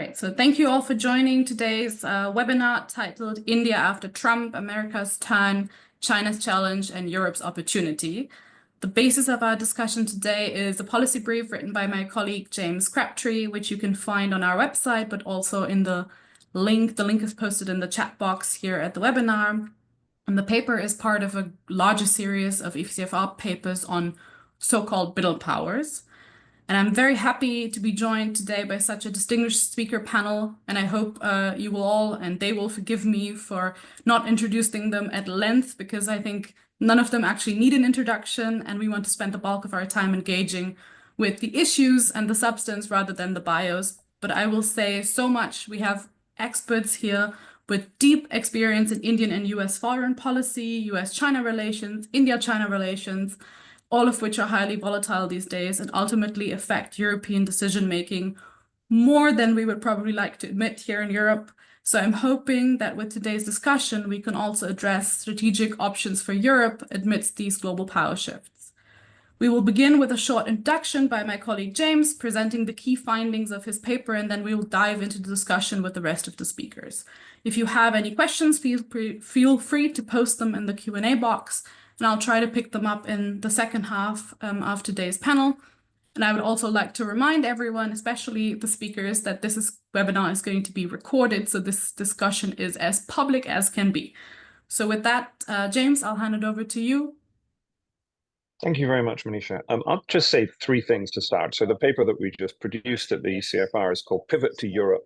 right, so thank you all for joining today's webinar titled India After Trump, America's Turn, China's Challenge, and Europe's Opportunity. The basis of our discussion today is a policy brief written by my colleague James Crabtree, which you can find on our website, but also in the link. The link is posted in the chat box here at the webinar. And the paper is part of a larger series of ECFR papers on so-called middle powers. And I'm very happy to be joined today by such a distinguished speaker panel. And I hope you will all, and they will forgive me for not introducing them at length, because I think none of them actually need an introduction. And we want to spend the bulk of our time engaging with the issues and the substance rather than the bios. But I will say so much. We have experts here with deep experience in Indian and US foreign policy, US China relations, India China relations, all of which are highly volatile these days and ultimately affect European decision-making more than we would probably like to admit here in Europe. So I'm hoping that with today's discussion, we can also address strategic options for Europe amidst these global power shifts. We will begin with a short introduction by my colleague James, presenting the key findings of his paper, and then we will dive into the discussion with the rest of the speakers. If you have any questions, feel free to post them in the Q&A box, and I'll try to pick them up in the second half of today's panel. And I would also like to remind everyone, especially the speakers, that this webinar is going to be recorded, so this discussion is as public as can be. So with that, James, I'll hand it over to you. Thank you very much, Manisha. I'll just say three things to start. So the paper that we just produced at the ECFR is called Pivot to Europe.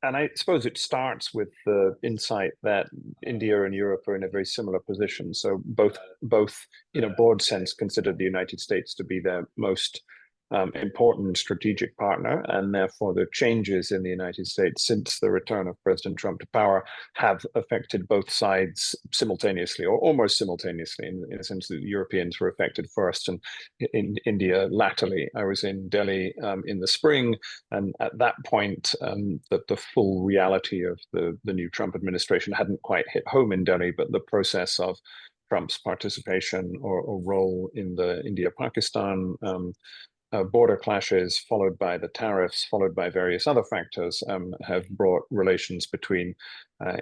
And I suppose it starts with the insight that India and Europe are in a very similar position. So both in a broad sense, consider the United States to be their most important strategic partner, and therefore the changes in the United States since the return of President Trump to power have affected both sides simultaneously, or almost simultaneously, in a sense that the Europeans were affected first and in India latterly. I was in Delhi in the spring, and at that point the full reality of the new Trump administration hadn't quite hit home in Delhi, but the process of Trump's participation or role in the India-Pakistan border clashes, followed by the tariffs, followed by various other factors, have brought relations between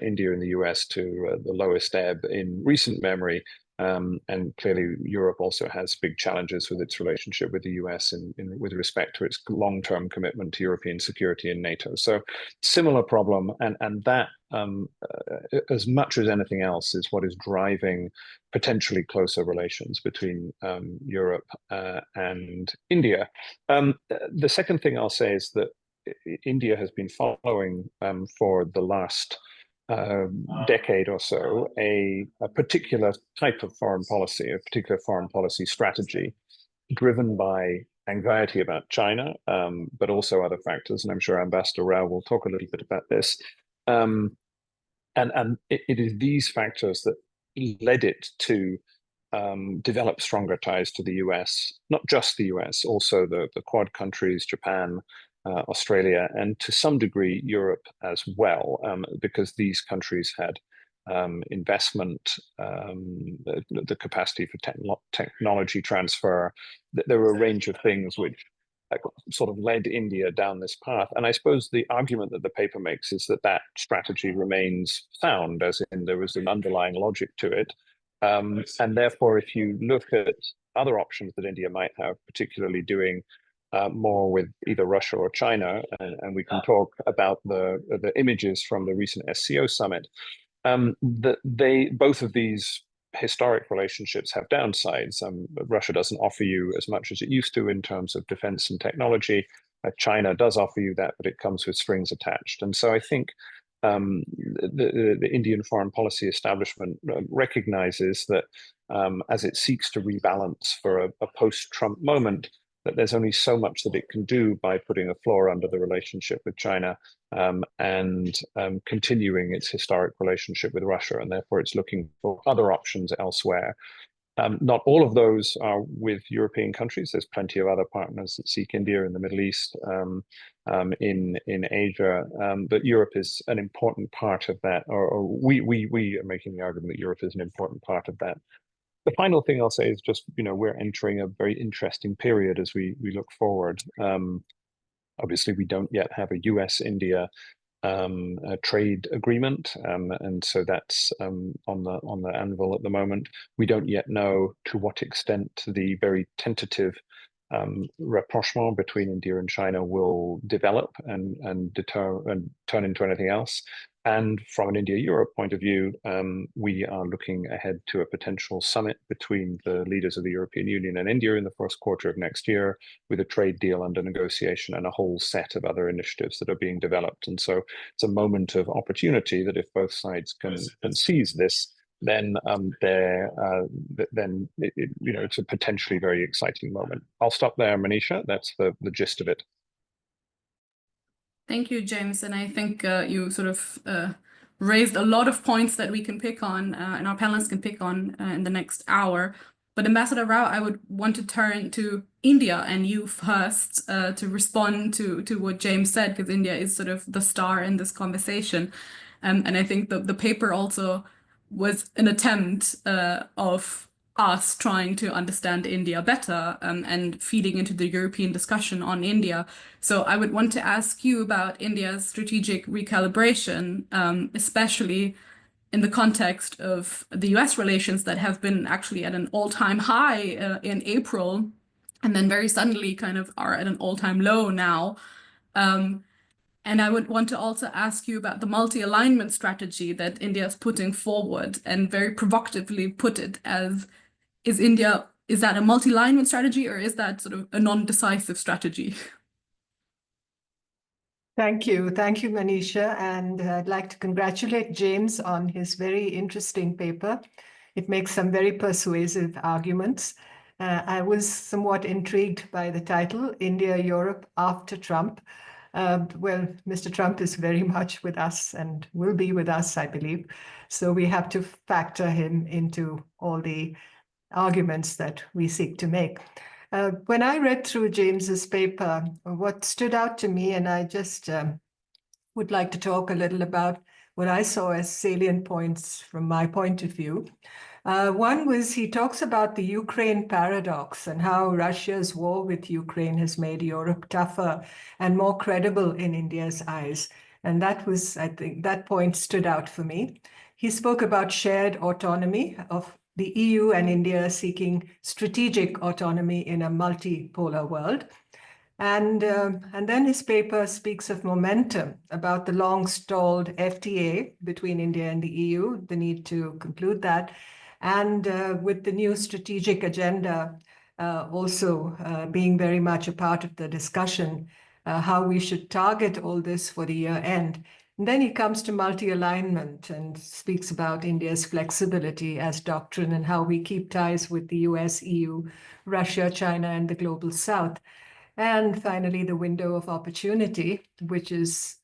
India and the US to the lowest ebb in recent memory. And clearly, Europe also has big challenges with its relationship with the US with respect to its long-term commitment to European security and NATO. So similar problem, and that, as much as anything else, is what is driving potentially closer relations between Europe and India. The second thing I'll say is that India has been following for the last decade or so a particular type of foreign policy, a particular foreign policy strategy driven by anxiety about China, but also other factors. And I'm sure Ambassador Rao will talk a little bit about this. And it is these factors that led it to develop stronger ties to the US, not just the US, also the Quad countries, Japan, Australia, and to some degree Europe as well, because these countries had investment, the capacity for technology transfer. There were a range of things which sort of led India down this path. And I suppose the argument that the paper makes is that that strategy remains sound, as in there was an underlying logic to it. And therefore, if you look at other options that India might have, particularly doing more with either Russia or China, and we can talk about the images from the recent SCO summit, both of these historic relationships have downsides. Russia doesn't offer you as much as it used to in terms of defense and technology. China does offer you that, but it comes with strings attached. And so I think the Indian foreign policy establishment recognizes that as it seeks to rebalance for a post-Trump moment, that there's only so much that it can do by putting a floor under the relationship with China and continuing its historic relationship with Russia, and therefore it's looking for other options elsewhere. Not all of those are with European countries. There's plenty of other partners that seek India in the Middle East, in Asia, but Europe is an important part of that, or we are making the argument that Europe is an important part of that. The final thing I'll say is just, we're entering a very interesting period as we look forward. Obviously, we don't yet have a US-India a trade agreement, and so that's on the anvil at the moment. We don't yet know to what extent the very tentative rapprochement between India and China will develop and turn into anything else. And from an India-Europe point of view, we are looking ahead to a potential summit between the leaders of the European Union and India in the first quarter of next year, with a trade deal under negotiation and a whole set of other initiatives that are being developed. And so it's a moment of opportunity that if both sides can seize this, then it's a potentially very exciting moment. I'll stop there, Manisha. That's the gist of it. Thank you, James. And I think you sort of raised a lot of points that we can pick on and our panelists can pick on in the next hour. But Ambassador Rao, I would want to turn to India and you first to respond to what James said, because India is sort of the star in this conversation. And I think the paper also was an attempt of us trying to understand India better and feeding into the European discussion on India. So I would want to ask you about India's strategic recalibration, especially in the context of the US relations that have been actually at an all-time high in April, and then very suddenly kind of are at an all-time low now. And I would want to also ask you about the multi-alignment strategy that India is putting forward, and very provocatively put it as, is that a multi-alignment strategy, or is that sort of a non-decisive strategy? Thank you. Thank you, Manisha. And I'd like to congratulate James on his very interesting paper. It makes some very persuasive arguments. I was somewhat intrigued by the title, India-Europe After Trump. Well, Mr. Trump is very much with us and will be with us, I believe. So we have to factor him into all the arguments that we seek to make. When I read through James's paper, what stood out to me, and I just would like to talk a little about what I saw as salient points from my point of view. One was he talks about the Ukraine paradox and how Russia's war with Ukraine has made Europe tougher and more credible in India's eyes. And that was, I think, that point stood out for me. He spoke about shared autonomy of the EU and India seeking strategic autonomy in a multipolar world. And then his paper speaks of momentum, about the long-stalled FTA between India and the EU, the need to conclude that, and with the new strategic agenda also being very much a part of the discussion, how we should target all this for the year end. And then he comes to multi-alignment and speaks about India's flexibility as doctrine and how we keep ties with the US, EU, Russia, China, and the global South. And finally, the window of opportunity, which is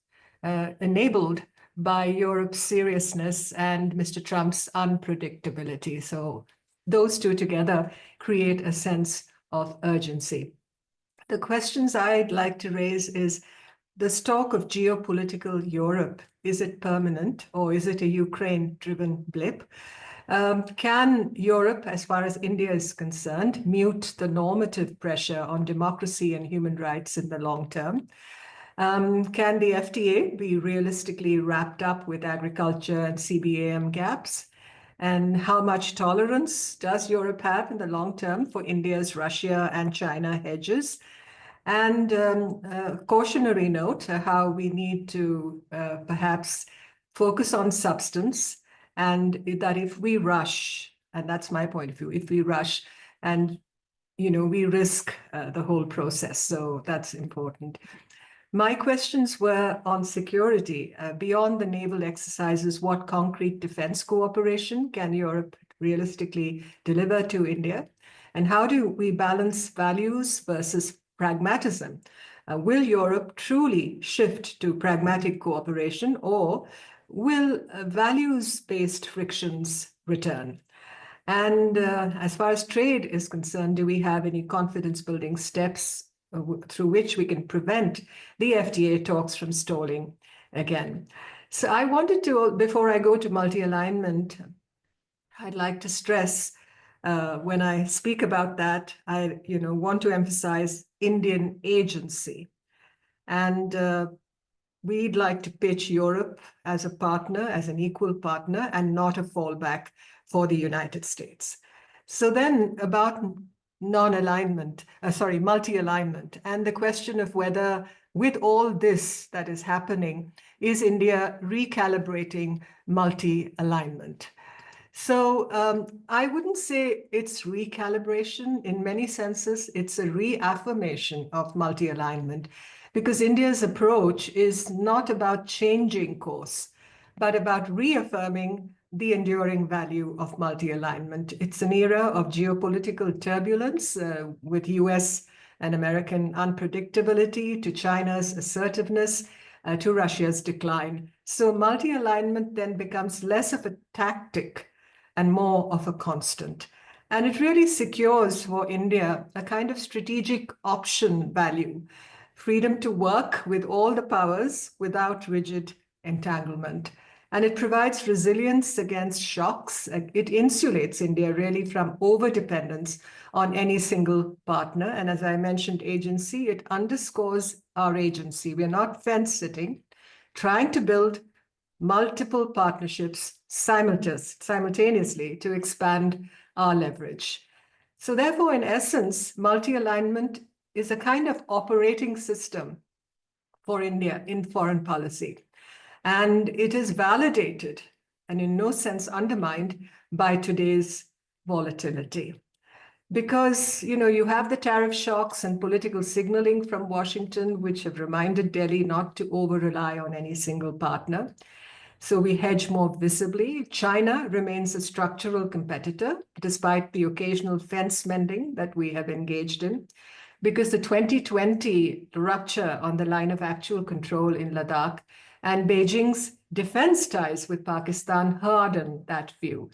enabled by Europe's seriousness and Mr. Trump's unpredictability. So those two together create a sense of urgency. The questions I'd like to raise is, this talk of geopolitical Europe, is it permanent or is it a Ukraine-driven blip? Can Europe, as far as India is concerned, mute the normative pressure on democracy and human rights in the long term? Can the FTA be realistically wrapped up with agriculture and CBAM gaps? And how much tolerance does Europe have in the long term for India's Russia and China hedges? And a cautionary note, how we need to perhaps focus on substance, and that if we rush, and that's my point of view, if we rush and, we risk the whole process. So that's important. My questions were on security. Beyond the naval exercises, what concrete defense cooperation can Europe realistically deliver to India? And how do we balance values versus pragmatism? Will Europe truly shift to pragmatic cooperation, or will values-based frictions return? And as far as trade is concerned, do we have any confidence-building steps through which we can prevent the FTA talks from stalling again? So I wanted to, before I go to multi-alignment, I'd like to stress when I speak about that, I want to emphasize Indian agency. And we'd like to pitch Europe as a partner, as an equal partner, and not a fallback for the United States. So then about multi-alignment, and the question of whether with all this that is happening, is India recalibrating multi-alignment? So I wouldn't say it's recalibration. In many senses, it's a reaffirmation of multi-alignment, because India's approach is not about changing course, but about reaffirming the enduring value of multi-alignment. It's an era of geopolitical turbulence with U.S. and American unpredictability, to China's assertiveness, to Russia's decline. So multi-alignment then becomes less of a tactic and more of a constant. And it really secures for India a kind of strategic option value, freedom to work with all the powers without rigid entanglement. And it provides resilience against shocks. It insulates India really from overdependence on any single partner. And as I mentioned, agency, it underscores our agency. We're not fence sitting, trying to build multiple partnerships simultaneously to expand our leverage. So therefore, in essence, multi-alignment is a kind of operating system for India in foreign policy. And it is validated and in no sense undermined by today's volatility. Because, you have the tariff shocks and political signaling from Washington, which have reminded Delhi not to over-rely on any single partner. So we hedge more visibly. China remains a structural competitor, despite the occasional fence-mending that we have engaged in, because the 2020 rupture on the line of actual control in Ladakh and Beijing's defense ties with Pakistan harden that view.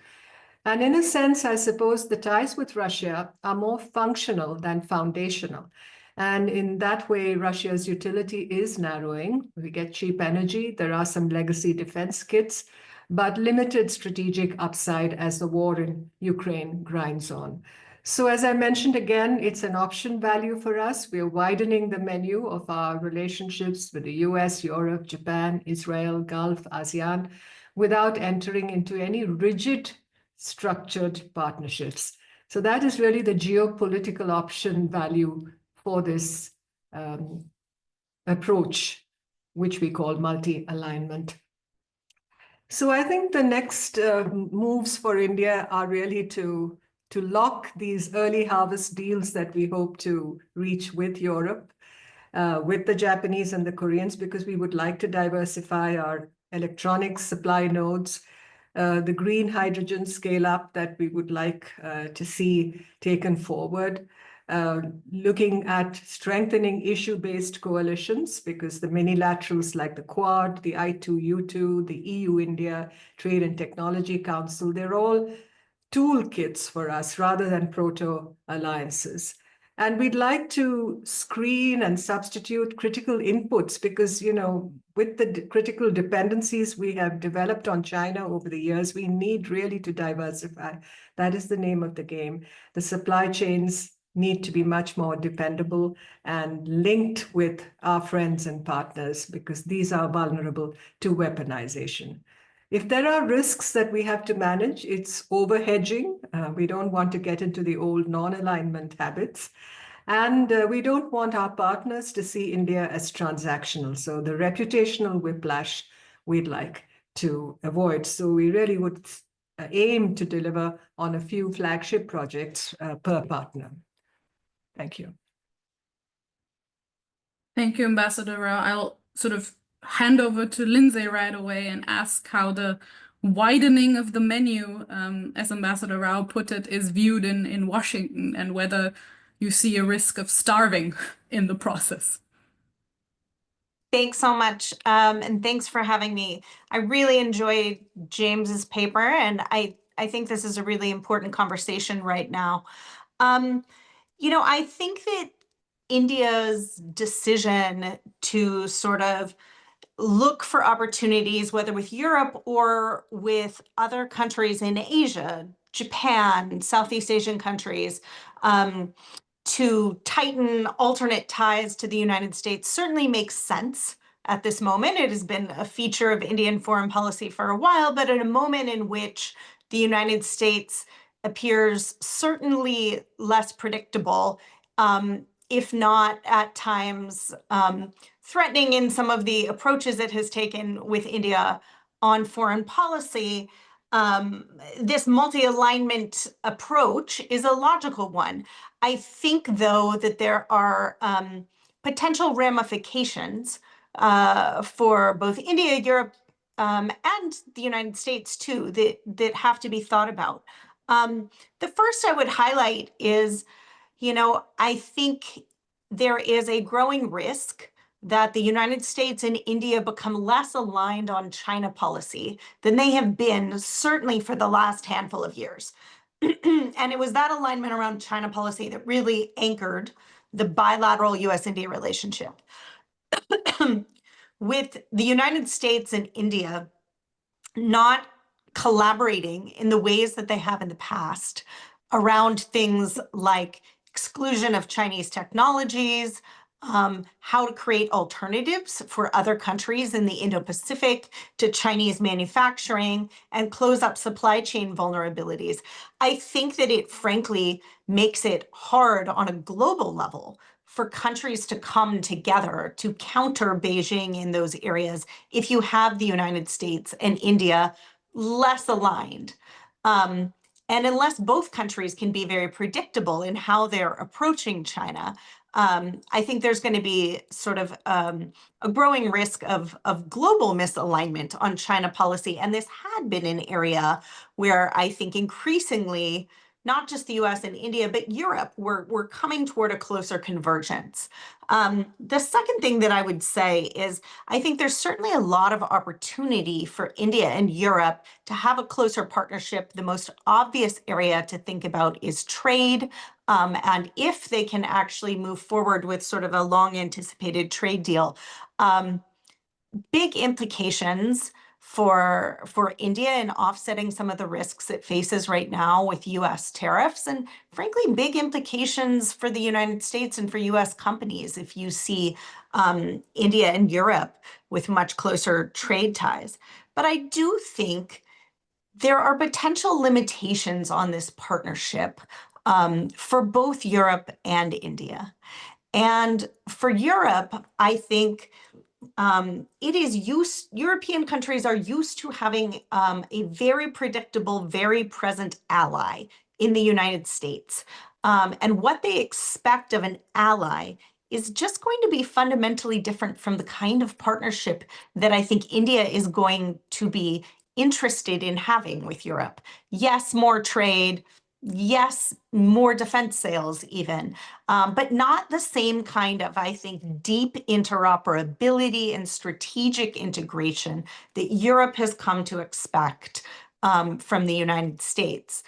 And in a sense, I suppose the ties with Russia are more functional than foundational. And in that way, Russia's utility is narrowing. We get cheap energy. There are some legacy defense kits, but limited strategic upside as the war in Ukraine grinds on. So as I mentioned again, it's an option value for us. We're widening the menu of our relationships with the U.S, Europe, Japan, Israel, Gulf, ASEAN, without entering into any rigid structured partnerships. So that is really the geopolitical option value for this approach, which we call multi-alignment. So I think the next moves for India are really to lock these early harvest deals that we hope to reach with Europe, with the Japanese and the Koreans, because we would like to diversify our electronics supply nodes, the green hydrogen scale up that we would like to see taken forward, looking at strengthening issue-based coalitions, because the minilaterals like the Quad, the I2U2, the EU-India Trade and Technology Council, they're all toolkits for us rather than proto-alliances. And we'd like to screen and substitute critical inputs because, with the critical dependencies we have developed on China over the years, we need really to diversify. That is the name of the game. The supply chains need to be much more dependable and linked with our friends and partners, because these are vulnerable to weaponization. If there are risks that we have to manage, it's over-hedging. We don't want to get into the old non-alignment habits. And we don't want our partners to see India as transactional. So the reputational whiplash we'd like to avoid. So we really would aim to deliver on a few flagship projects per partner. Thank you. Thank you, Ambassador Rao. I'll sort of hand over to Lindsay right away and ask how the widening of the menu, as Ambassador Rao put it, is viewed in Washington, and whether you see a risk of starving in the process. Thanks so much, and thanks for having me. I really enjoyed James's paper, and I think this is a really important conversation right now. I think that India's decision to sort of look for opportunities, whether with Europe or with other countries in Asia, Japan, Southeast Asian countries, to tighten alternate ties to the United States certainly makes sense at this moment. It has been a feature of Indian foreign policy for a while, but at a moment in which the United States appears certainly less predictable, if not at times threatening in some of the approaches it has taken with India on foreign policy, this multi-alignment approach is a logical one. I think, though, that there are potential ramifications for both India, Europe, and the United States, too, that have to be thought about. The first I would highlight is, I think there is a growing risk that the United States and India become less aligned on China policy than they have been, certainly for the last handful of years. And it was that alignment around China policy that really anchored the bilateral U.S.-India relationship. With the United States and India not collaborating in the ways that they have in the past around things like exclusion of Chinese technologies, how to create alternatives for other countries in the Indo-Pacific to Chinese manufacturing, and close up supply chain vulnerabilities. I think that it frankly makes it hard on a global level for countries to come together to counter Beijing in those areas if you have the United States and India less aligned. And unless both countries can be very predictable in how they're approaching China, I think there's going to be sort of a growing risk of global misalignment on China policy. And this had been an area where I think increasingly, not just the US and India, but Europe, we're coming toward a closer convergence. The second thing that I would say is I think there's certainly a lot of opportunity for India and Europe to have a closer partnership. The most obvious area to think about is trade. And if they can actually move forward with sort of a long anticipated trade deal, big implications for India in offsetting some of the risks it faces right now with US tariffs, and frankly, big implications for the United States and for US companies if you see India and Europe with much closer trade ties. But I do think there are potential limitations on this partnership for both Europe and India. And for Europe, I think European countries are used to having a very predictable, very present ally in the United States. And what they expect of an ally is just going to be fundamentally different from the kind of partnership that I think India is going to be interested in having with Europe. Yes, more trade. Yes, more defense sales even, but not the same kind of, I think, deep interoperability and strategic integration that Europe has come to expect from the United States.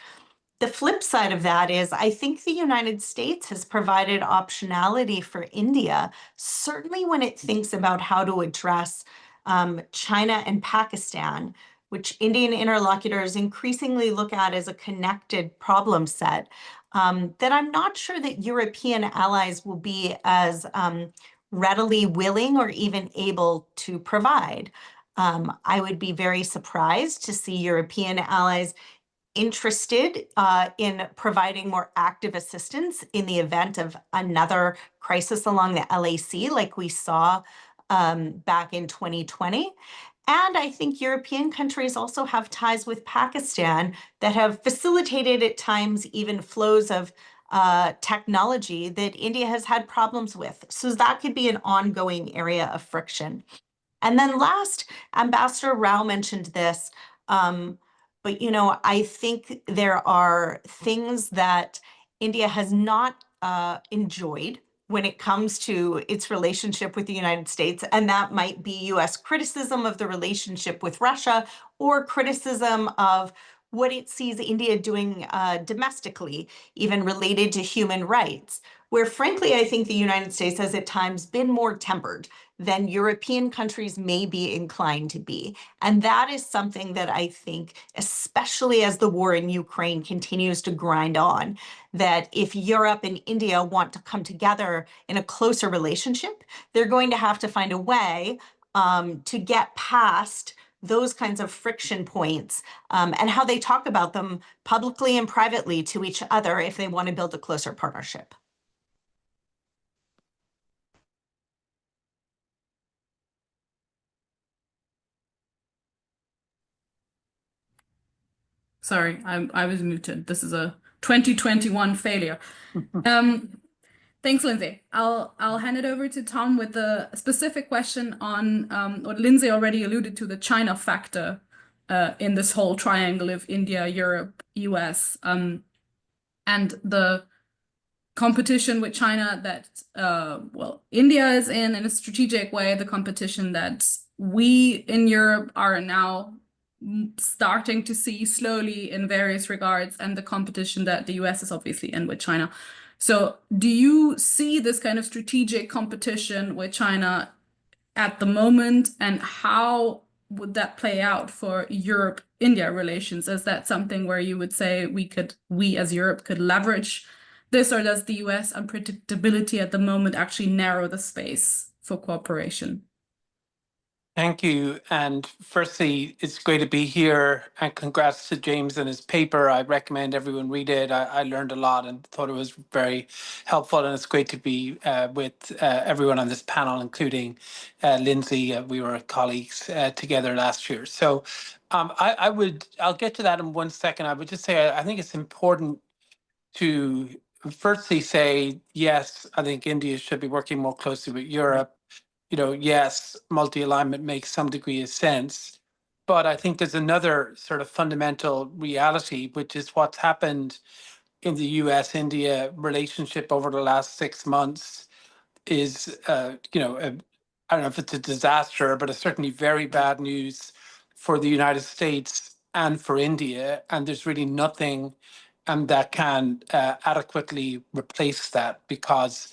The flip side of that is I think the United States has provided optionality for India, certainly when it thinks about how to address China and Pakistan, which Indian interlocutors increasingly look at as a connected problem set, that I'm not sure that European allies will be as readily willing or even able to provide. I would be very surprised to see European allies interested in providing more active assistance in the event of another crisis along the LAC like we saw back in 2020. And I think European countries also have ties with Pakistan that have facilitated at times even flows of technology that India has had problems with. So that could be an ongoing area of friction. And then last, Ambassador Rao mentioned this, but I think there are things that India has not enjoyed when it comes to its relationship with the United States, and that might be US criticism of the relationship with Russia or criticism of what it sees India doing domestically, even related to human rights, where frankly, I think the United States has at times been more tempered than European countries may be inclined to be. And that is something that I think, especially as the war in Ukraine continues to grind on, that if Europe and India want to come together in a closer relationship, they're going to have to find a way to get past those kinds of friction points and how they talk about them publicly and privately to each other if they want to build a closer partnership. Sorry, I was muted. This is a 2021 failure. Thanks, Lindsay. I'll hand it over to Tom with the specific question on what Lindsay already alluded to, the China factor in this whole triangle of India, Europe, US, and the competition with China that, well, India is in a strategic way, the competition that we in Europe are now starting to see slowly in various regards, and the competition that the US is obviously in with China. So do you see this kind of strategic competition with China at the moment, and how would that play out for Europe-India relations? Is that something where you would say we as Europe could leverage this, or does the US unpredictability at the moment actually narrow the space for cooperation? Thank you. And firstly, it's great to be here, and congrats to James and his paper. I recommend everyone read it. I learned a lot and thought it was very helpful, and it's great to be with everyone on this panel, including Lindsay. We were colleagues together last year. So I'll get to that in 1 second. I would just say I think it's important to firstly say, yes, I think India should be working more closely with Europe. Yes, multi-alignment makes some degree of sense, but I think there's another sort of fundamental reality, which is what's happened in the US-India relationship over the last 6 months is, I don't know if it's a disaster, but it's certainly very bad news for the United States and for India, and there's really nothing that can adequately replace that, because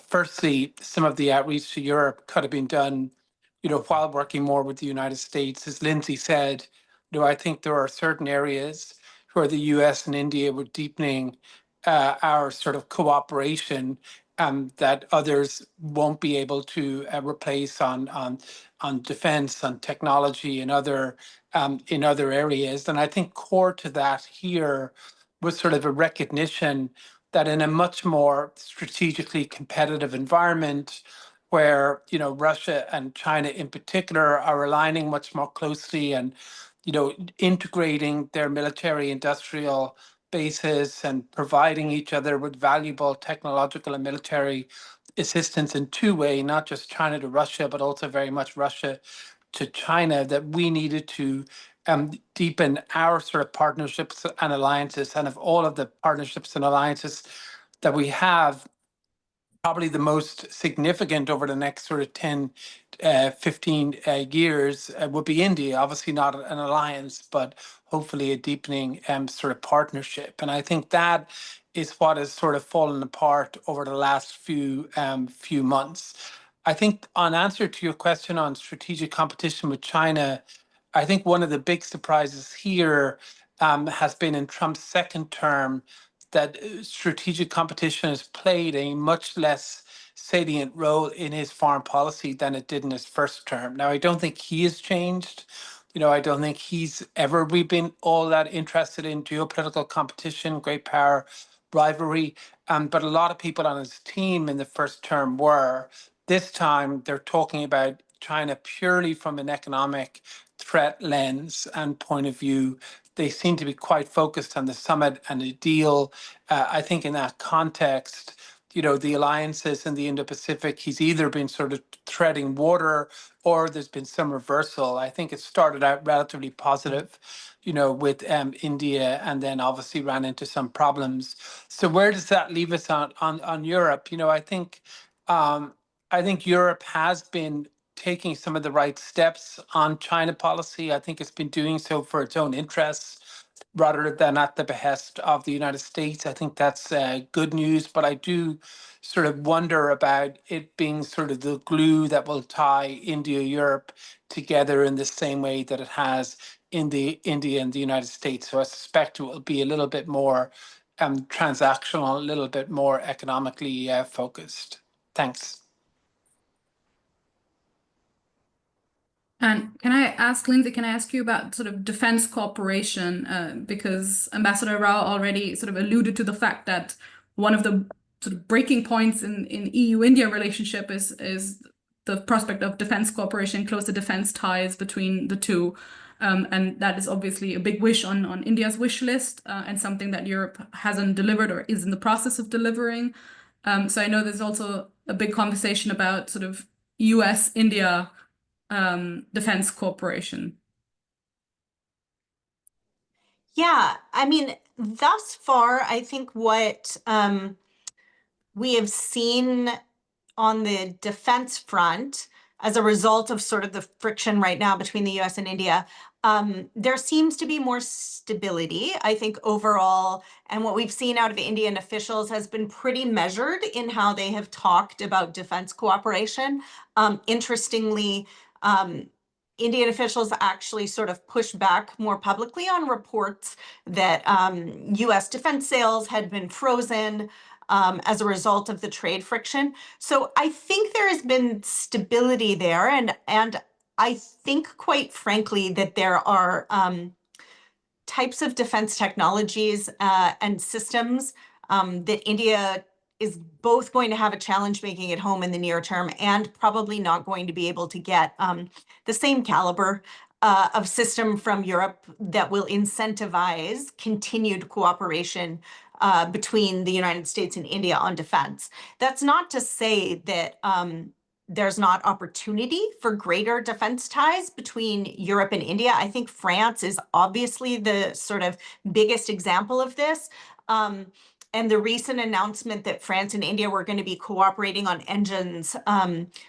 firstly, some of the outreach to Europe could have been done, while working more with the United States. As Lindsay said, I think there are certain areas where the US and India were deepening our sort of cooperation that others won't be able to replace on defense, on technology, and other in other areas. And I think core to that here was sort of a recognition that in a much more strategically competitive environment, where Russia and China in particular are aligning much more closely and integrating their military industrial bases and providing each other with valuable technological and military assistance in two-way, not just China to Russia, but also very much Russia to China, that we needed to deepen our sort of partnerships and alliances. And of all of the partnerships and alliances that we have, probably the most significant over the next sort of 10, 15 years would be India. Obviously not an alliance, but hopefully a deepening sort of partnership. And I think that is what has sort of fallen apart over the last few months. I think on answer to your question on strategic competition with China, I think one of the big surprises here has been in Trump's second term, that strategic competition has played a much less salient role in his foreign policy than it did in his first term. Now, I don't think he has changed. I don't think he's ever really been all that interested in geopolitical competition, great power, rivalry. But a lot of people on his team in the first term were. This time, they're talking about China purely from an economic threat lens and point of view. They seem to be quite focused on the summit and the deal. I think in that context, the alliances in the Indo-Pacific, he's either been sort of treading water or there's been some reversal. I think it started out relatively positive, with India, and then obviously ran into some problems. So where does that leave us on Europe? I think Europe has been taking some of the right steps on China policy. I think it's been doing so for its own interests. rather than at the behest of the United States. I think that's good news, but I do sort of wonder about it being sort of the glue that will tie India-Europe together in the same way that it has in the India and the United States. So I suspect it will be a little bit more transactional, a little bit more economically focused. Thanks. And can I ask, Lindsay, can I ask you about sort of defense cooperation? Because Ambassador Rao already sort of alluded to the fact that one of the sort of breaking points in EU-India relationship is the prospect of defense cooperation, closer defense ties between the two. And that is obviously a big wish on India's wish list, and something that Europe hasn't delivered or is in the process of delivering. So I know there's also a big conversation about sort of U.S.-India defense cooperation. Yeah, I mean, thus far, I think what we have seen on the defense front as a result of sort of the friction right now between the US and India, there seems to be more stability, I think, overall. And what we've seen out of Indian officials has been pretty measured in how they have talked about defense cooperation. Interestingly, Indian officials actually sort of pushed back more publicly on reports that US defense sales had been frozen as a result of the trade friction. So I think there has been stability there, and I think, quite frankly, that there are types of defense technologies and systems that India is both going to have a challenge making at home in the near term and probably not going to be able to get the same caliber of system from Europe that will incentivize continued cooperation between the United States and India on defense. That's not to say that there's not opportunity for greater defense ties between Europe and India. I think France is obviously the sort of biggest example of this. And the recent announcement that France and India were going to be cooperating on engines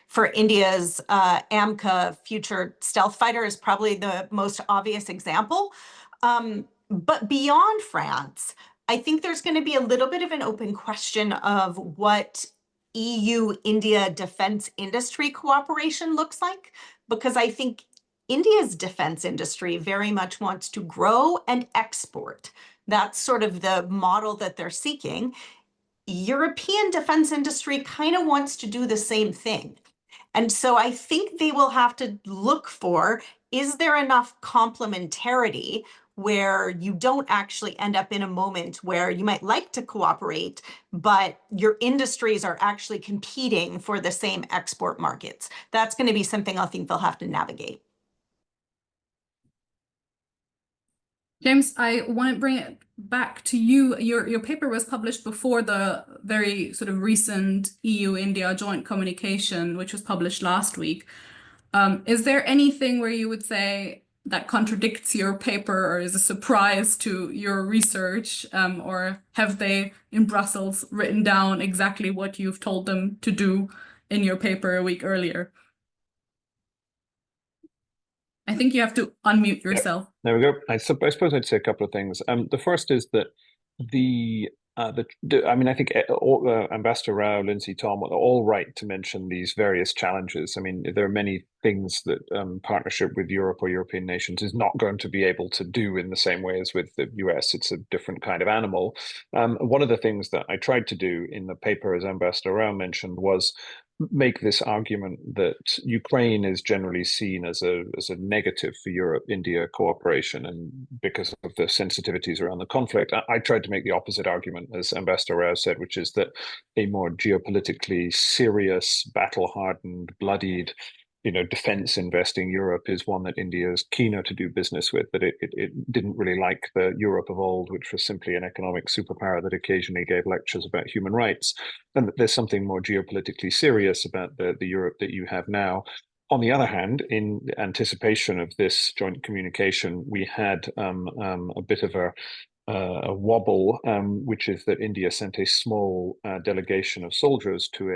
for India's AMCA future stealth fighter is probably the most obvious example. But beyond France, I think there's going to be a little bit of an open question of what EU-India defense industry cooperation looks like, because I think India's defense industry very much wants to grow and export. That's sort of the model that they're seeking. European defense industry kind of wants to do the same thing. And so I think they will have to look for, is there enough complementarity where you don't actually end up in a moment where you might like to cooperate, but your industries are actually competing for the same export markets? That's going to be something I think they'll have to navigate. James, I want to bring it back to you. Your paper was published before the very sort of recent EU-India joint communication, which was published last week. Is there anything where you would say that contradicts your paper or is a surprise to your research? Or have they in Brussels written down exactly what you've told them to do in your paper a week earlier? I think you have to unmute yourself. There we go. I suppose I'd say a couple of things. The first is that I mean, I think Ambassador Rao, Lindsay, Tom are all right to mention these various challenges. I mean, there are many things that partnership with Europe or European nations is not going to be able to do in the same way as with the US. It's a different kind of animal. One of the things that I tried to do in the paper, as Ambassador Rao mentioned, was make this argument that Ukraine is generally seen as a negative for Europe-India cooperation, and because of the sensitivities around the conflict. I tried to make the opposite argument, as Ambassador Rao said, which is that a more geopolitically serious, battle-hardened, bloodied, defense investing Europe is one that India is keener to do business with, that it didn't really like the Europe of old, which was simply an economic superpower that occasionally gave lectures about human rights, and that there's something more geopolitically serious about the Europe that you have now. On the other hand, in anticipation of this joint communication, we had a bit of a wobble, which is that India sent a small delegation of soldiers to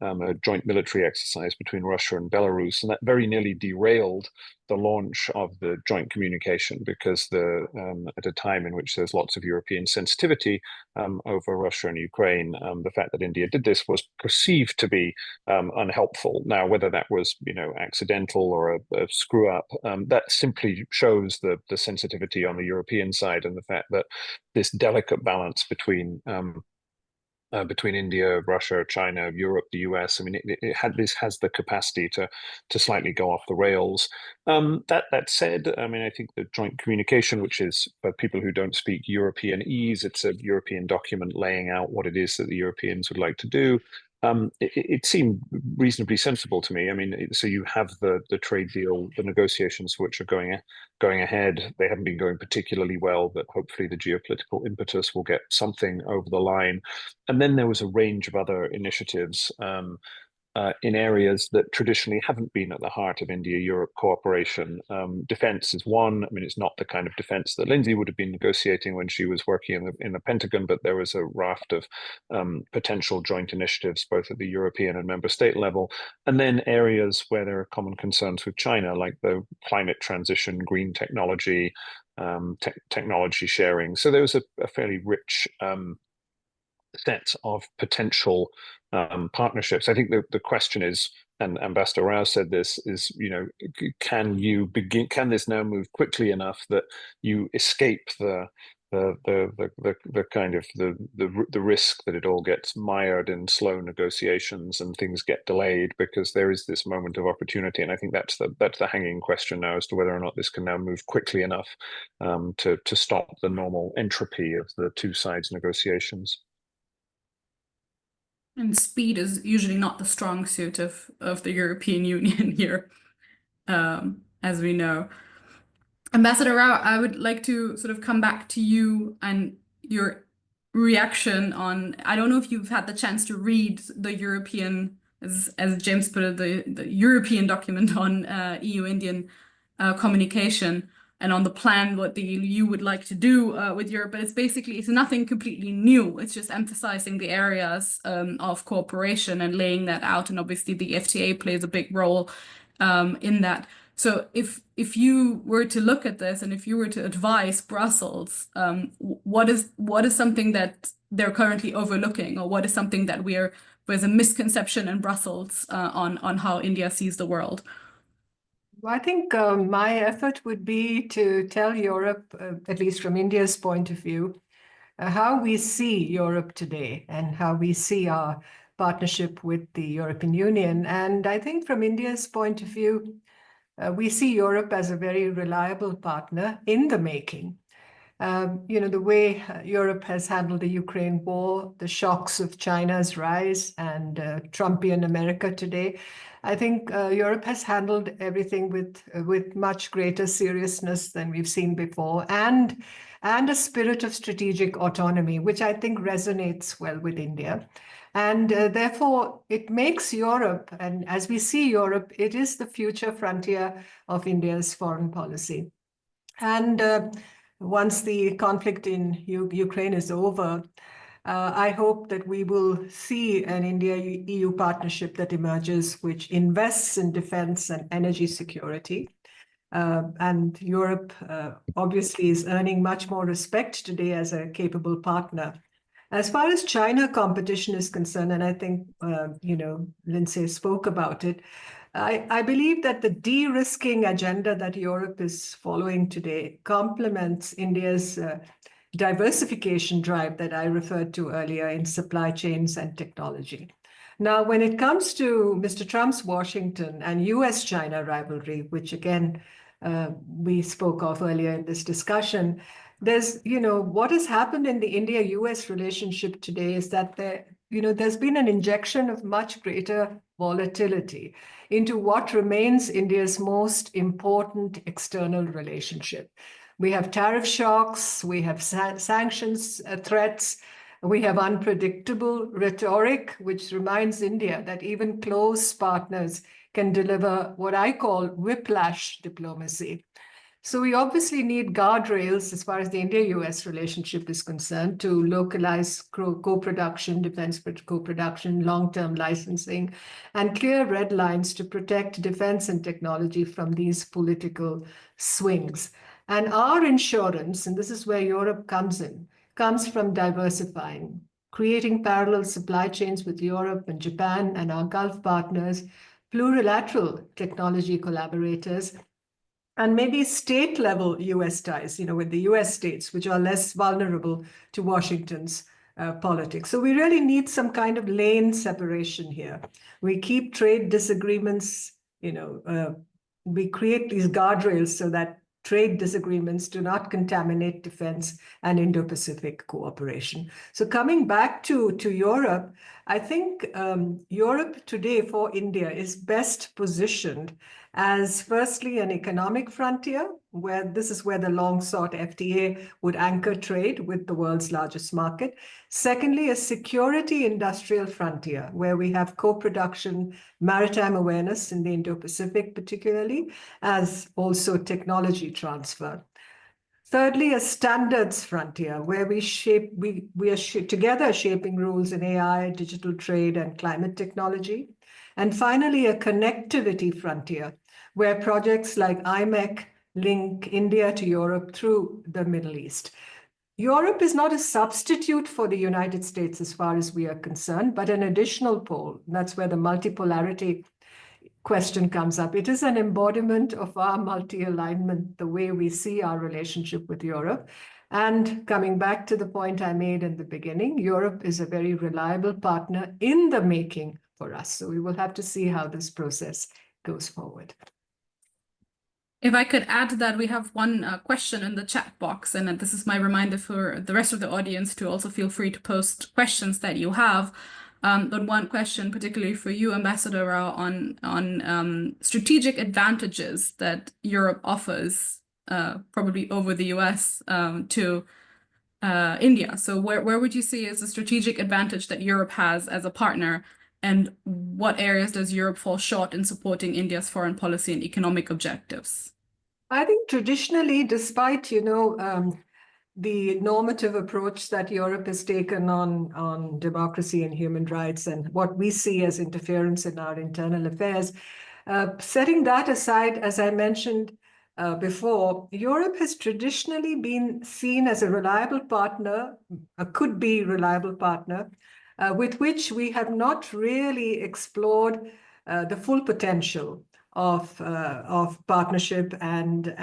a joint military exercise between Russia and Belarus, and that very nearly derailed the launch of the joint communication, because at a time in which there's lots of European sensitivity over Russia and Ukraine, the fact that India did this was perceived to be unhelpful. Now, whether that was accidental or a screw up, that simply shows the sensitivity on the European side, and the fact that this delicate balance between India, Russia, China, Europe, the US. I mean, this has the capacity to slightly go off the rails. That said, I mean, I think the joint communication, which is for people who don't speak Europeanese, it's a European document laying out what it is that the Europeans would like to do. It seemed reasonably sensible to me. I mean, so you have the trade deal, the negotiations which are going ahead. They haven't been going particularly well, but hopefully the geopolitical impetus will get something over the line. And then there was a range of other initiatives in areas that traditionally haven't been at the heart of India-Europe cooperation. Defense is one. I mean, it's not the kind of defense that Lindsay would have been negotiating when she was working in the Pentagon, but there was a raft of potential joint initiatives, both at the European and member state level. And then areas where there are common concerns with China, like the climate transition, green technology, technology sharing. So there was a fairly rich set of potential partnerships. I think the question is, and Ambassador Rao said this, is, can this now move quickly enough that you escape the kind of the risk that it all gets mired in slow negotiations and things get delayed, because there is this moment of opportunity. And I think that's the hanging question now, as to whether or not this can now move quickly enough to stop the normal entropy of the two sides' negotiations. And speed is usually not the strong suit of the European Union here, as we know. Ambassador Rao, I would like to sort of come back to you and your reaction on, I don't know if you've had the chance to read the European, as James put it, the European document on EU-Indian communication, and on the plan, what the EU would like to do with Europe. But it's nothing completely new. It's just emphasizing the areas of cooperation and laying that out. And obviously the FTA plays a big role in that. So if you were to look at this, and if you were to advise Brussels, what is something that they're currently overlooking, or what is something that there's a misconception in Brussels on how India sees the world? Well, I think my effort would be to tell Europe, at least from India's point of view, how we see Europe today and how we see our partnership with the European Union. And I think from India's point of view, we see Europe as a very reliable partner in the making. The way Europe has handled the Ukraine war, the shocks of China's rise, and Trumpian America today, I think Europe has handled everything with much greater seriousness than we've seen before, and a spirit of strategic autonomy, which I think resonates well with India. And therefore, it makes Europe, and as we see Europe, it is the future frontier of India's foreign policy. And once the conflict in Ukraine is over, I hope that we will see an India-EU partnership that emerges, which invests in defense and energy security. And Europe obviously is earning much more respect today as a capable partner. As far as China competition is concerned, and I think, Lindsay spoke about it, I believe that the de-risking agenda that Europe is following today complements India's diversification drive that I referred to earlier in supply chains and technology. Now, when it comes to Mr. Trump's Washington and U.S. China rivalry, which again, we spoke of earlier in this discussion, there's, what has happened in the India-US relationship today is that there's been an injection of much greater volatility into what remains India's most important external relationship. We have tariff shocks, we have sanctions threats, we have unpredictable rhetoric, which reminds India that even close partners can deliver what I call whiplash diplomacy. So we obviously need guardrails as far as the India-US relationship is concerned to localize co-production, defense co-production, long-term licensing, and clear red lines to protect defense and technology from these political swings. And our insurance, and this is where Europe comes in, comes from diversifying, creating parallel supply chains with Europe and Japan and our Gulf partners, plurilateral technology collaborators, and maybe state-level US ties, with the US states, which are less vulnerable to Washington's politics. So we really need some kind of lane separation here. We keep trade disagreements, we create these guardrails so that trade disagreements do not contaminate defense and Indo-Pacific cooperation. So coming back to Europe, I think Europe today for India is best positioned as firstly an economic frontier, where this is where the long-sought FTA would anchor trade with the world's largest market. Secondly, a security industrial frontier, where we have co-production, maritime awareness in the Indo-Pacific particularly, as also technology transfer. Thirdly, a standards frontier, where we are together shaping rules in AI, digital trade, and climate technology. And finally, a connectivity frontier, where projects like IMEC link India to Europe through the Middle East. Europe is not a substitute for the United States as far as we are concerned, but an additional pole. That's where the multipolarity question comes up. It is an embodiment of our multi-alignment, the way we see our relationship with Europe. And coming back to the point I made in the beginning, Europe is a very reliable partner in the making for us. So we will have to see how this process goes forward. If I could add to that, we have one question in the chat box, and this is my reminder for the rest of the audience to also feel free to post questions that you have. But one question, particularly for you, Ambassador Rao, on strategic advantages that Europe offers, probably over the US, to India. So where would you see as a strategic advantage that Europe has as a partner, and what areas does Europe fall short in supporting India's foreign policy and economic objectives? I think traditionally, despite, the normative approach that Europe has taken on democracy and human rights and what we see as interference in our internal affairs, setting that aside, as I mentioned before, Europe has traditionally been seen as a reliable partner, a could-be reliable partner, with which we have not really explored the full potential of partnership and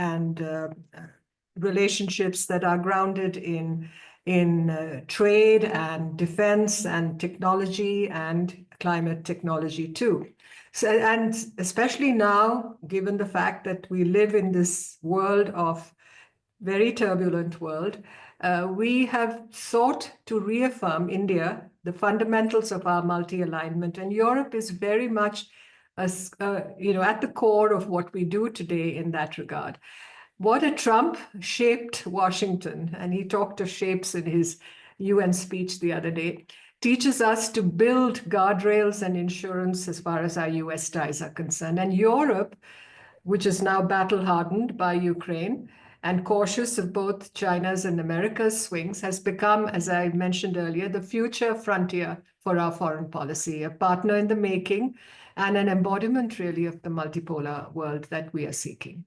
relationships that are grounded in trade and defense and technology and climate technology too. So, and especially now, given the fact that we live in this world of very turbulent world, we have sought to reaffirm India, the fundamentals of our multi-alignment, and Europe is very much at the core of what we do today in that regard. What a Trump shaped Washington, and he talked of shapes in his UN speech the other day, teaches us to build guardrails and insurance as far as our US ties are concerned. And Europe, which is now battle-hardened by Ukraine and cautious of both China's and America's swings, has become, as I mentioned earlier, the future frontier for our foreign policy, a partner in the making, and an embodiment really of the multipolar world that we are seeking.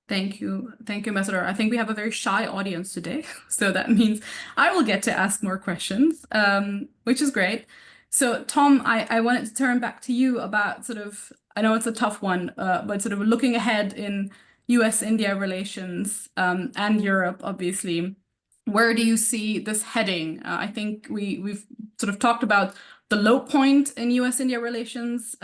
Thank you. Thank you, Ambassador. I think we have a very shy audience today, so that means I will get to ask more questions, which is great. So, Tom, I wanted to turn back to you about I know it's a tough one, but sort of looking ahead in US-India relations and Europe, obviously. Where do you see this heading? I think we've sort of talked about the low point in US-India relations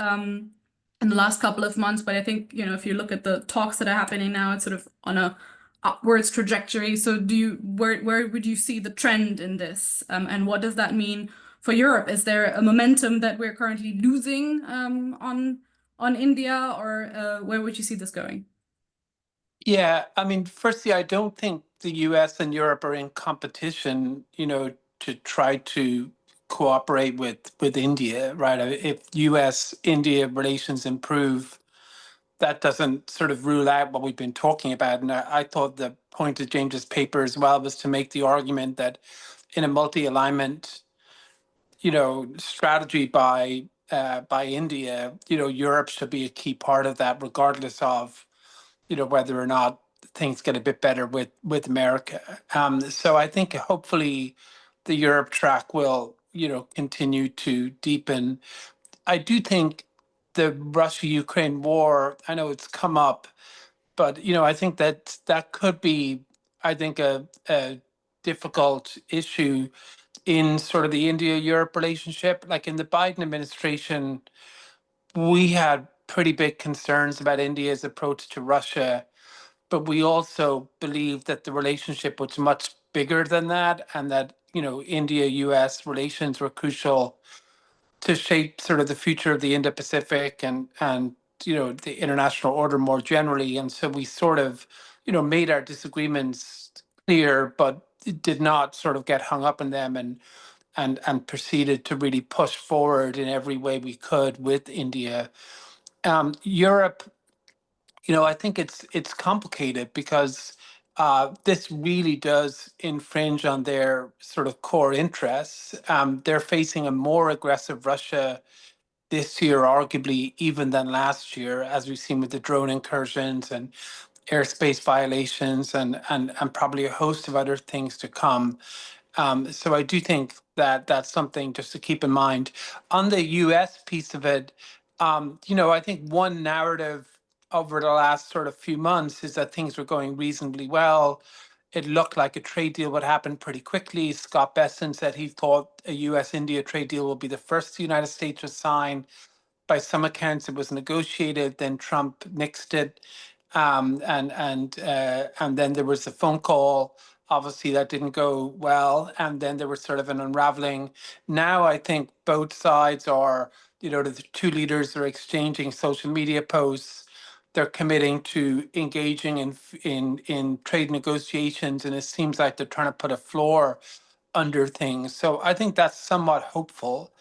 in the last couple of months, but I think, if you look at the talks that are happening now, it's sort of on a upwards trajectory. So where would you see the trend in this? And what does that mean for Europe? Is there a momentum that we're currently losing on India, or where would you see this going? Yeah, I mean, firstly, I don't think the US and Europe are in competition, to try to cooperate with India, right? If US-India relations improve, that doesn't sort of rule out what we've been talking about. And I thought the point of James's paper as well was to make the argument that in a multi-alignment, strategy by India, Europe should be a key part of that, regardless of, whether or not things get a bit better with America. So I think hopefully the Europe track will, continue to deepen. I do think the Russia-Ukraine war, I know it's come up, but I think that could be, I think, a difficult issue in sort of the India-Europe relationship. Like in the Biden administration, we had pretty big concerns about India's approach to Russia, but we also believed that the relationship was much bigger than that, and that India-US relations were crucial to shape sort of the future of the Indo-Pacific and the international order more generally. And so we sort of made our disagreements clear, but did not sort of get hung up in them, and proceeded to really push forward in every way we could with India. Europe, I think it's complicated because this really does infringe on their sort of core interests. They're facing a more aggressive Russia this year, arguably even than last year, as we've seen with the drone incursions and airspace violations and probably a host of other things to come. So I do think that that's something just to keep in mind. On the US piece of it, I think one narrative over the last sort of few months is that things were going reasonably well. It looked like a trade deal would happen pretty quickly. Scott Bessent said he thought a US-India trade deal will be the first the United States would sign. By some accounts, it was negotiated. Then Trump nixed it, and then there was a phone call. Obviously, that didn't go well, and then there was sort of an unraveling. Now, I think both sides are, the two leaders are exchanging social media posts. They're committing to engaging in trade negotiations, and it seems like they're trying to put a floor under things. So I think that's somewhat hopeful.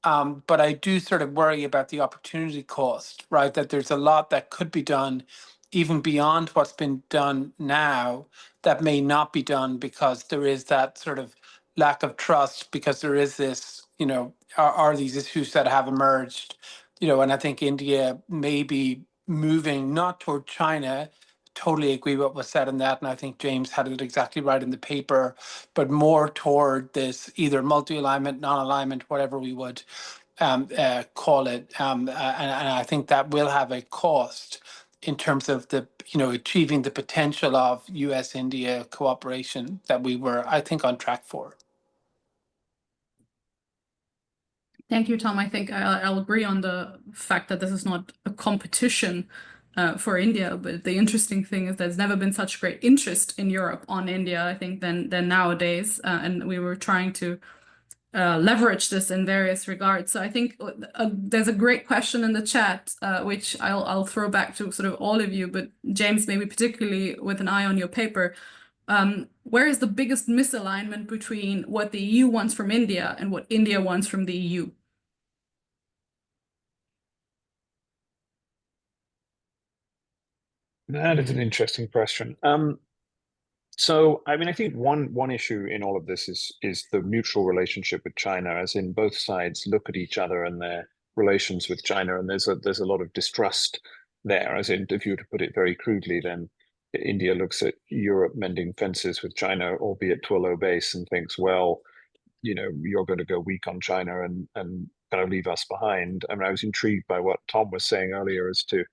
But I do sort of worry about the opportunity cost, right? That there's a lot that could be done even beyond what's been done now that may not be done because there is that sort of lack of trust, because there is this, are these issues that have emerged, and I think India may be moving not toward China. Totally agree with what was said in that, and I think James had it exactly right in the paper, but more toward this either multi-alignment, non-alignment, whatever we would call it, and I think that will have a cost in terms of the achieving the potential of U.S.-India cooperation that we were, I think, on track for. Thank you, Tom. I think I'll agree on the fact that this is not a competition for India, but the interesting thing is there's never been such great interest in Europe on India, I think, than nowadays, and we were trying to leverage this in various regards. So I think there's a great question in the chat, which I'll throw back to sort of all of you, but James, maybe particularly with an eye on your paper. Where is the biggest misalignment between what the EU wants from India and what India wants from the EU? That is an interesting question. So, I mean, I think one issue in all of this is the mutual relationship with China, as in both sides look at each other and their relations with China, and there's a lot of distrust there. As in, if you were to put it very crudely, then India looks at Europe mending fences with China, albeit to a low base, and thinks, well, you're going to go weak on China and kind of leave us behind. I mean, I was intrigued by what Tom was saying earlier as to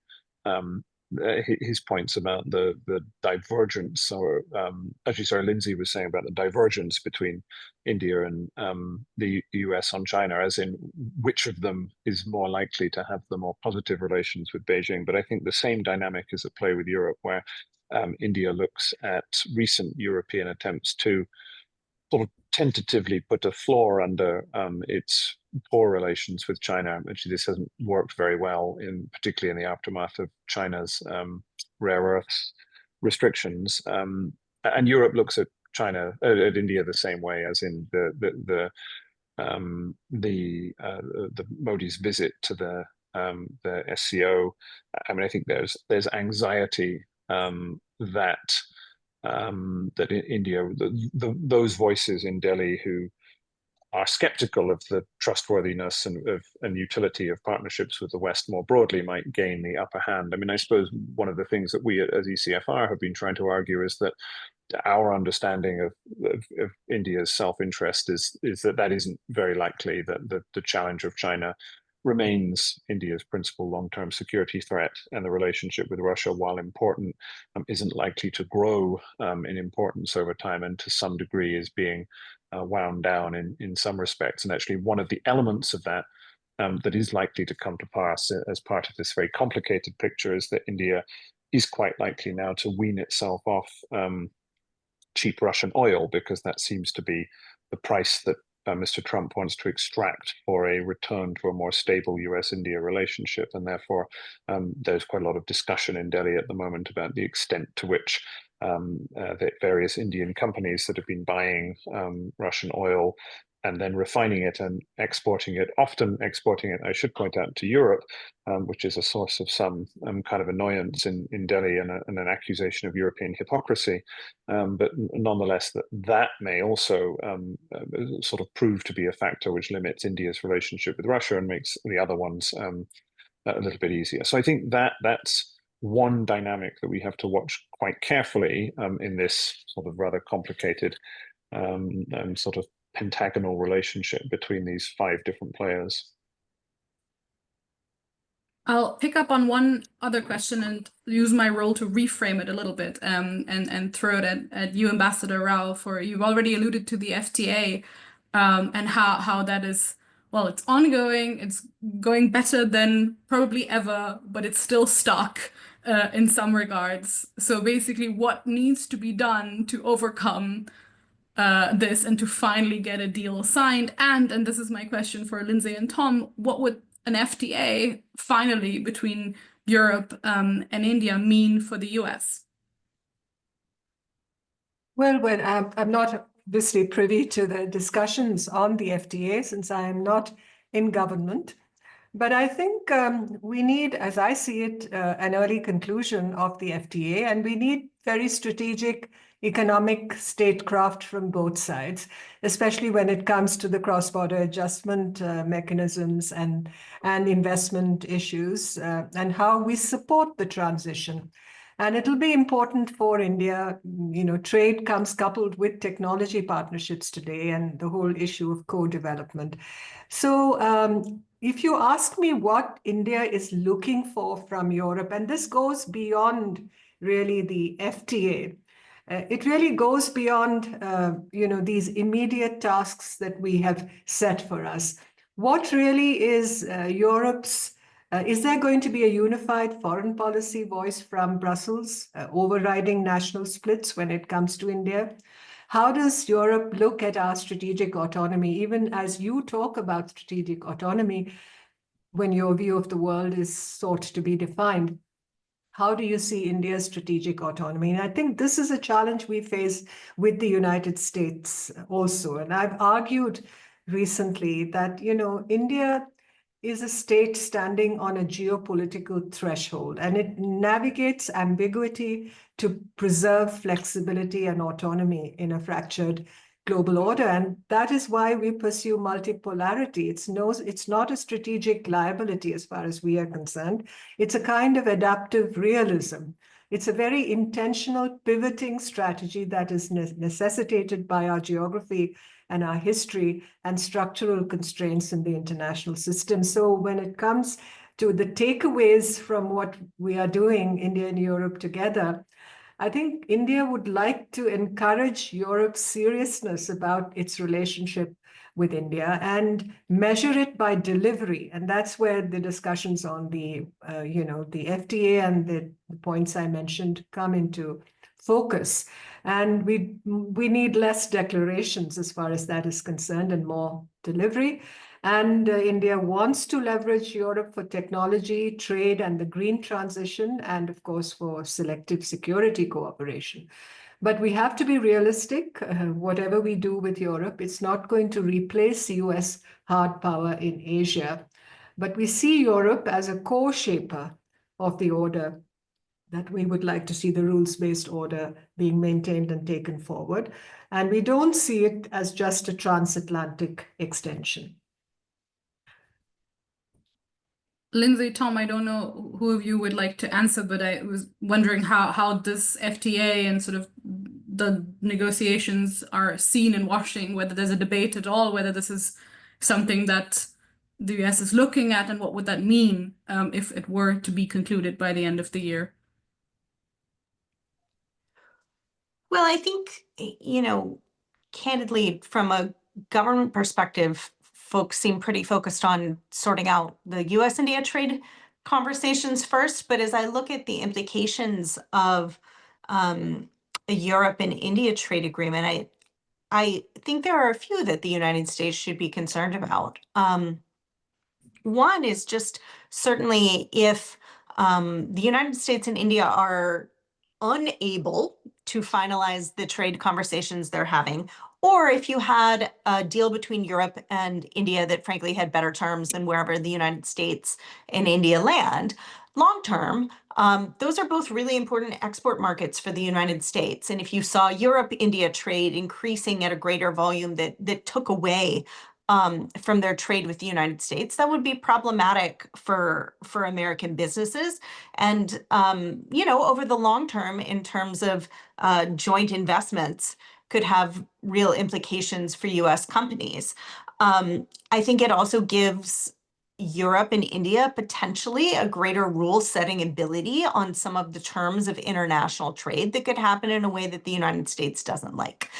his points about the divergence, or actually, sorry, Lindsay was saying about the divergence between India and the US on China, as in which of them is more likely to have the more positive relations with Beijing. But I think the same dynamic is at play with Europe, where India looks at recent European attempts to sort of tentatively put a floor under its poor relations with China. Actually, this hasn't worked very well, particularly in the aftermath of China's rare earths restrictions. And Europe looks at China, at India, the same way, as in the Modi's visit to the the SCO. I mean, I think there's anxiety that India, those voices in Delhi who are skeptical of the trustworthiness and utility of partnerships with the West more broadly might gain the upper hand. I mean, I suppose one of the things that we as ECFR have been trying to argue is that our understanding of India's self-interest is that isn't very likely, that the challenge of China remains India's principal long-term security threat, and the relationship with Russia, while important, isn't likely to grow in importance over time, and to some degree is being wound down in some respects. And actually, one of the elements of that that is likely to come to pass as part of this very complicated picture is that India is quite likely now to wean itself off cheap Russian oil, because that seems to be the price that Mr. Trump wants to extract for a return to a more stable US-India relationship. And therefore, there's quite a lot of discussion in Delhi at the moment about the extent to which the various Indian companies that have been buying Russian oil and then refining it and exporting it, often exporting it, I should point out, to Europe, which is a source of some kind of annoyance in Delhi and an accusation of European hypocrisy. But nonetheless, that may also sort of prove to be a factor which limits India's relationship with Russia and makes the other ones a little bit easier. So I think that's one dynamic that we have to watch quite carefully in this sort of rather complicated sort of pentagonal relationship between these 5 different players. I'll pick up on one other question and use my role to reframe it a little bit and throw it at you, Ambassador Rao, for you've already alluded to the FTA and how that is, well, it's ongoing, it's going better than probably ever, but it's still stuck in some regards. So basically, what needs to be done to overcome this and to finally get a deal signed? And this is my question for Lindsay and Tom, what would an FTA finally between Europe and India mean for the US? Well, I'm not obviously privy to the discussions on the FTA, since I am not in government. But I think we need, as I see it, an early conclusion of the FTA, and we need very strategic economic statecraft from both sides, especially when it comes to the cross-border adjustment mechanisms and investment issues, and how we support the transition. And it'll be important for India. You know, trade comes coupled with technology partnerships today, and the whole issue of co-development. So if you ask me what India is looking for from Europe, and this goes beyond really the FTA, it really goes beyond these immediate tasks that we have set for us. What really is Europe's? Is there going to be a unified foreign policy voice from Brussels, overriding national splits when it comes to India? How does Europe look at our strategic autonomy, even as you talk about strategic autonomy, when your view of the world is sought to be defined? How do you see India's strategic autonomy? And I think this is a challenge we face with the United States also. And I've argued recently that, India is a state standing on a geopolitical threshold, and it navigates ambiguity to preserve flexibility and autonomy in a fractured global order. And that is why we pursue multipolarity. It's not a strategic liability as far as we are concerned. It's a kind of adaptive realism. It's a very intentional pivoting strategy that is necessitated by our geography and our history and structural constraints in the international system. So when it comes to the takeaways from what we are doing, India and Europe together, I think India would like to encourage Europe's seriousness about its relationship with India and measure it by delivery. And that's where the discussions on the FTA and the points I mentioned come into focus. And we need less declarations as far as that is concerned and more delivery. And India wants to leverage Europe for technology, trade, and the green transition, and of course for selective security cooperation. But we have to be realistic. Whatever we do with Europe, it's not going to replace US hard power in Asia. But we see Europe as a co-shaper of the order, that we would like to see the rules-based order being maintained and taken forward. And we don't see it as just a transatlantic extension. Lindsay, Tom, I don't know who of you would like to answer, but I was wondering how this FTA and sort of the negotiations are seen in Washington, whether there's a debate at all, whether this is something that the US is looking at, and what would that mean if it were to be concluded by the end of the year? Well, I think, candidly, from a government perspective, folks seem pretty focused on sorting out the US-India trade conversations first. But as I look at the implications of a Europe and India trade agreement, I think there are a few that the United States should be concerned about. One is just certainly if the United States and India are unable to finalize the trade conversations they're having, or if you had a deal between Europe and India that frankly had better terms than wherever the United States and India land, long term, those are both really important export markets for the United States. And if you saw Europe-India trade increasing at a greater volume that took away from their trade with the United States, that would be problematic for American businesses. And over the long term, in terms of joint investments, could have real implications for U.S. companies. I think it also gives Europe and India potentially a greater rule-setting ability on some of the terms of international trade that could happen in a way that the United States doesn't like.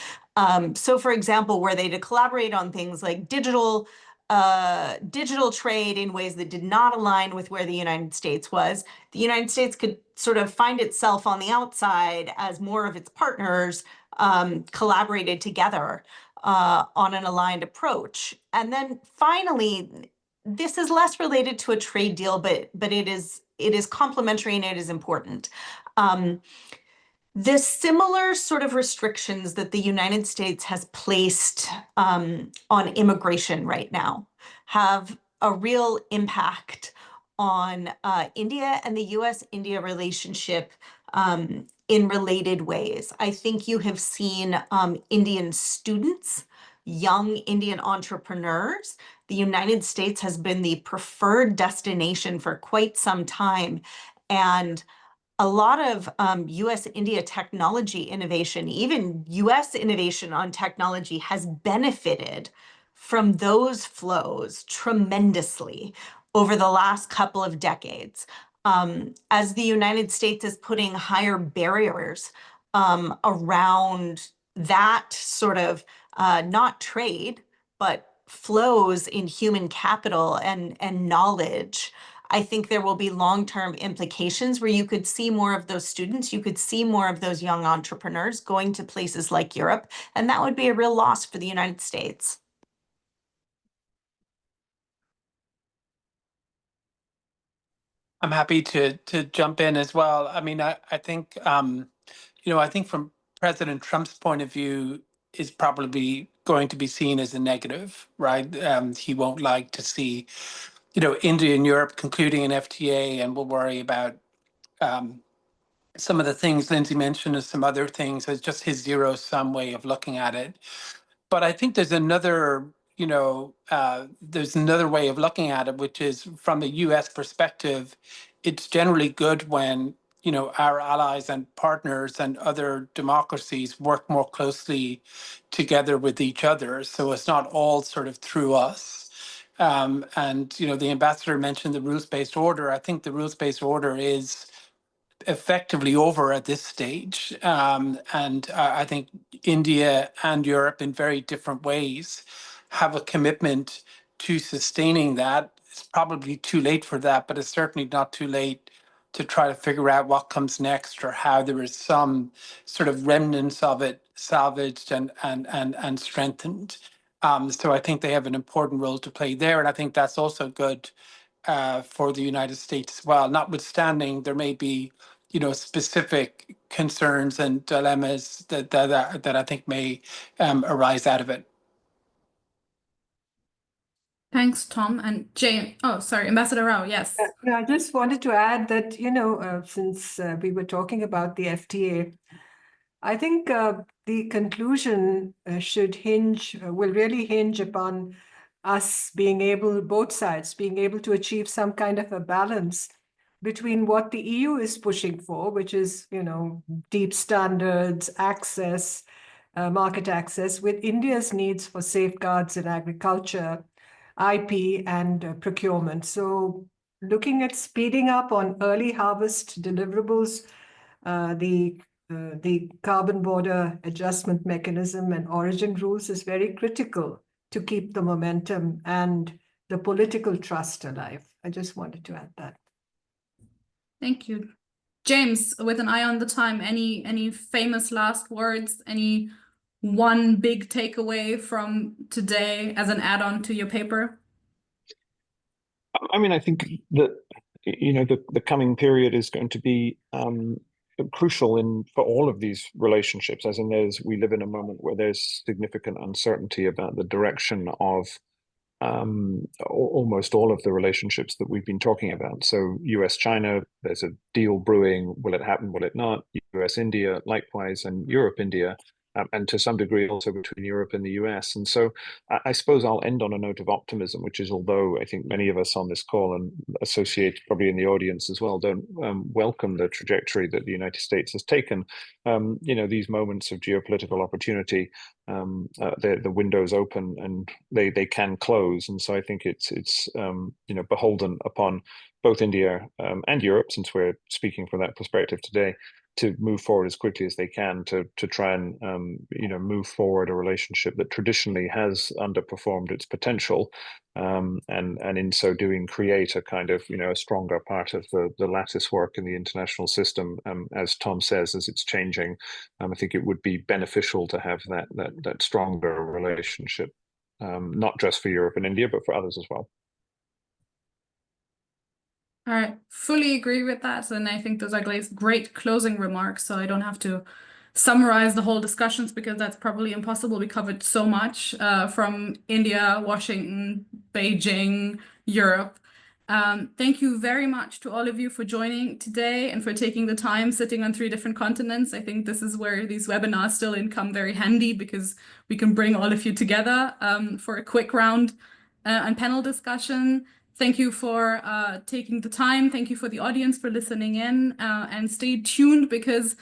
So, for example, were they to collaborate on things like digital trade in ways that did not align with where the United States was, the United States could sort of find itself on the outside as more of its partners collaborated together on an aligned approach. And then finally, this is less related to a trade deal, but it is complementary and it is important. The similar sort of restrictions that the United States has placed on immigration right now have a real impact on India and the US-India relationship in related ways. I think you have seen Indian students, young Indian entrepreneurs. The United States has been the preferred destination for quite some time. And a lot of US-India technology innovation, even US innovation on technology, has benefited from those flows tremendously over the last couple of decades. As the United States is putting higher barriers around that sort of not trade, but flows in human capital and knowledge, I think there will be long-term implications where you could see more of those students, you could see more of those young entrepreneurs going to places like Europe, and that would be a real loss for the United States. I'm happy to jump in as well. I mean, I think I think from President Trump's point of view, is probably going to be seen as a negative, right? He won't like to see, India and Europe concluding an FTA, and we'll worry about some of the things Lindsay mentioned and some other things as just his zero-sum way of looking at it. But I think there's another, there's another way of looking at it, which is from the U.S. perspective, it's generally good when, our allies and partners and other democracies work more closely together with each other. So it's not all sort of through us. And, the ambassador mentioned the rules-based order. I think the rules-based order is effectively over at this stage. And I think India and Europe, in very different ways, have a commitment to sustaining that. It's probably too late for that, but it's certainly not too late to try to figure out what comes next or how there is some sort of remnants of it salvaged and strengthened. So I think they have an important role to play there. And I think that's also good for the United States as well, notwithstanding there may be specific concerns and dilemmas that I think may arise out of it. Thanks, Tom. And Jane, oh, sorry, Ambassador Rao, yes. No, I just wanted to add that, since we were talking about the FTA, I think the conclusion will really hinge upon us both sides being able to achieve some kind of a balance between what the EU is pushing for, which is, deep standards, access, market access, with India's needs for safeguards in agriculture, IP, and procurement. So looking at speeding up on early harvest deliverables, the carbon border adjustment mechanism and origin rules is very critical to keep the momentum and the political trust alive. I just wanted to add that. Thank you. James, with an eye on the time, any famous last words, any one big takeaway from today as an add-on to your paper? I mean, I think that the coming period is going to be crucial for all of these relationships, as in we live in a moment where there's significant uncertainty about the direction of almost all of the relationships that we've been talking about. So U.S. China, there's a deal brewing. Will it happen? Will it not? U.S. India, likewise, and Europe India. And to some degree also between Europe and the US. And so I suppose I'll end on a note of optimism, which is, although I think many of us on this call and associate probably in the audience as well, don't welcome the trajectory that the United States has taken, these moments of geopolitical opportunity, the windows open and they can close. And so I think it's beholden upon both India and Europe, since we're speaking from that perspective today, to move forward as quickly as they can to try and move forward a relationship that traditionally has underperformed its potential, and in so doing create a kind of a stronger part of the lattice work in the international system. As Tom says, as it's changing, I think it would be beneficial to have that stronger relationship, not just for Europe and India, but for others as well. All right, fully agree with that. And I think those are great closing remarks. So I don't have to summarize the whole discussions because that's probably impossible. We covered so much from India, Washington, Beijing, Europe. Thank you very much to all of you for joining today and for taking the time sitting on 3 different continents. I think this is where these webinars still come very handy because we can bring all of you together for a quick round and panel discussion. Thank you for taking the time. Thank you for the audience for listening in, and stay tuned because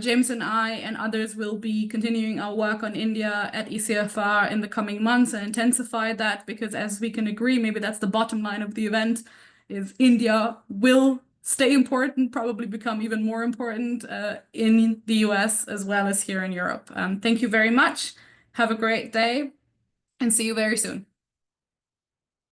James and I and others will be continuing our work on India at ECFR in the coming months and intensify that, because as we can agree, maybe that's the bottom line of the event, is India will stay important, probably become even more important in the US as well as here in Europe. Thank you very much. Have a great day and see you very soon.